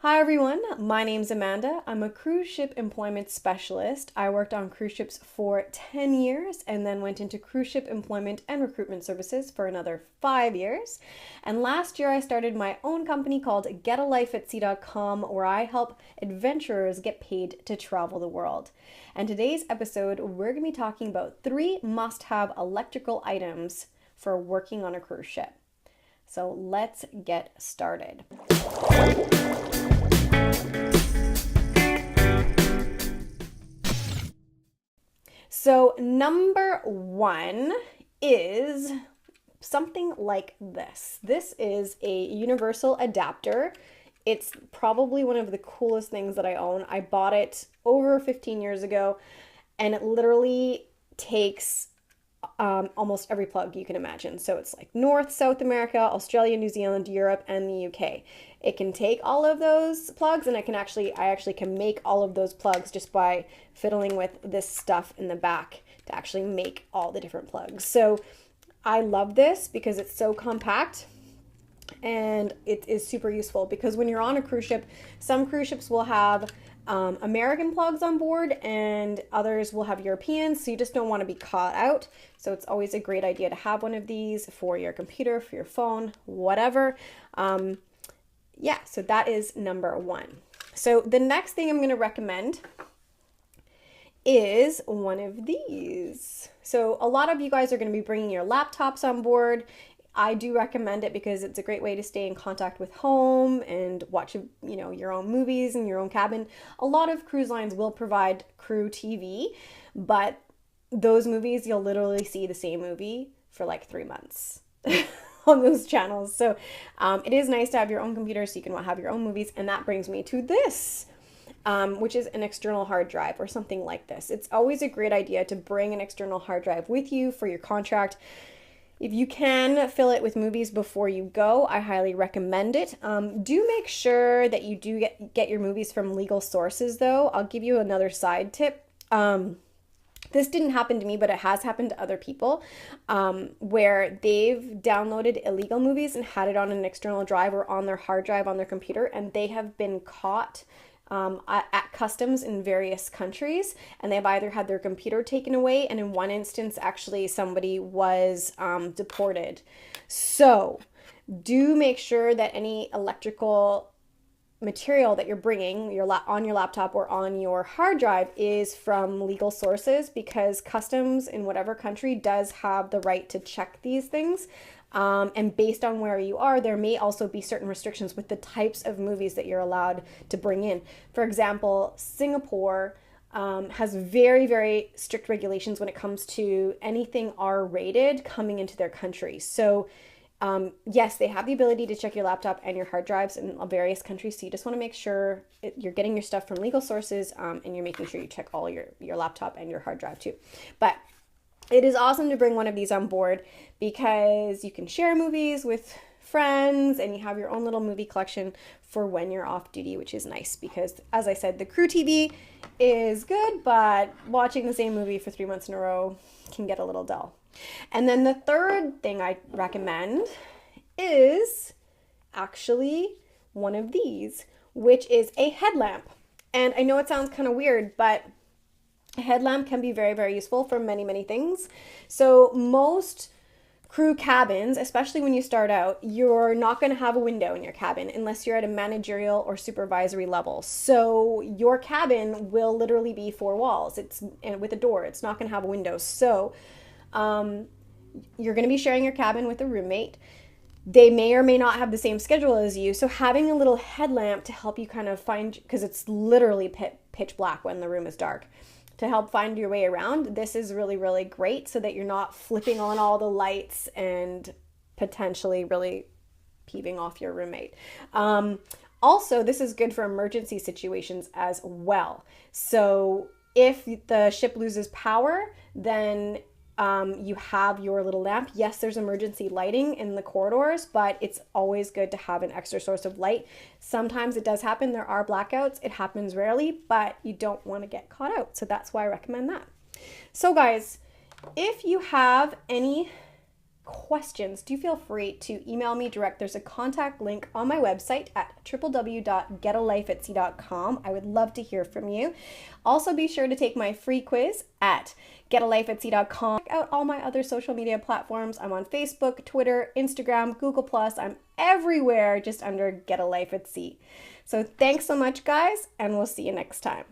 Hi everyone, my name's Amanda. I'm a cruise ship employment specialist. I worked on cruise ships for 10 years and then went into cruise ship employment and recruitment services for another 5 years. And last year I started my own company called getalifeatsea.com where I help adventurers get paid to travel the world. And today's episode, we're going to be talking about 3 must-have electrical items for working on a cruise ship. So let's get started. So number 1 is something like this. This is a universal adapter. It's probably one of the coolest things that I own. I bought it over 15 years ago, and it literally takes almost every plug you can imagine. So it's like North, South America, Australia, New Zealand, Europe, and the UK. It can take all of those plugs, and I actually can make all of those plugs just by fiddling with this stuff in the back to actually make all the different plugs. So I love this because it's so compact and it is super useful, because when you're on a cruise ship, some cruise ships will have American plugs on board and others will have Europeans, so you just don't want to be caught out. So it's always a great idea to have one of these for your computer, for your phone, whatever. So that is number 1. So the next thing I'm going to recommend is one of these. So a lot of you guys are going to be bringing your laptops on board. I do recommend it because it's a great way to stay in contact with home and watch, your own movies in your own cabin. A lot of cruise lines will provide crew TV, but those movies, you'll literally see the same movie for like 3 months on those channels. So it is nice to have your own computer so you can have your own movies. And that brings me to this, which is an external hard drive or something like this. It's always a great idea to bring an external hard drive with you for your contract. If you can fill it with movies before you go, I highly recommend it. Do make sure that you do get your movies from legal sources, though. I'll give you another side tip. This didn't happen to me, but it has happened to other people, where they've downloaded illegal movies and had it on an external drive or on their hard drive on their computer, and they have been caught at customs in various countries, and they've either had their computer taken away, and in one instance actually somebody was deported. So do make sure that any electrical material that you're bringing on your laptop or on your hard drive is from legal sources, because customs in whatever country does have the right to check these things. And based on where you are, there may also be certain restrictions with the types of movies that you're allowed to bring in. For example, Singapore has very, very strict regulations when it comes to anything R-rated coming into their country. So yes, they have the ability to check your laptop and your hard drives in various countries. So you just want to make sure you're getting your stuff from legal sources, and you're making sure you check all your laptop and your hard drive too. But it is awesome to bring one of these on board because you can share movies with friends and you have your own little movie collection for when you're off duty, which is nice because, as I said, the crew TV is good, but watching the same movie for 3 months in a row can get a little dull. And then the third thing I recommend is actually one of these, which is a headlamp. And I know it sounds kind of weird, but a headlamp can be very, very useful for many, many things. So most crew cabins, especially when you start out, you're not going to have a window in your cabin unless you're at a managerial or supervisory level. So your cabin will literally be 4 walls. It's with a door. It's not going to have a window. So you're going to be sharing your cabin with a roommate. They may or may not have the same schedule as you. So having a little headlamp to help you kind of find, because it's literally pitch black when the room is dark, to help find your way around, this is really, really great so that you're not flipping on all the lights and potentially really peeving off your roommate. Also, this is good for emergency situations as well. So if the ship loses power, then you have your little lamp. Yes, there's emergency lighting in the corridors, but it's always good to have an extra source of light. Sometimes it does happen. There are blackouts. It happens rarely, but you don't want to get caught out. So that's why I recommend that. So guys, if you have any questions, do feel free to email me direct. There's a contact link on my website at www.getalifeatsea.com. I would love to hear from you. Also, be sure to take my free quiz at getalifeatsea.com. Check out all my other social media platforms. I'm on Facebook, Twitter, Instagram, Google+. I'm everywhere just under Get a Life at Sea. So thanks so much, guys, and we'll see you next time.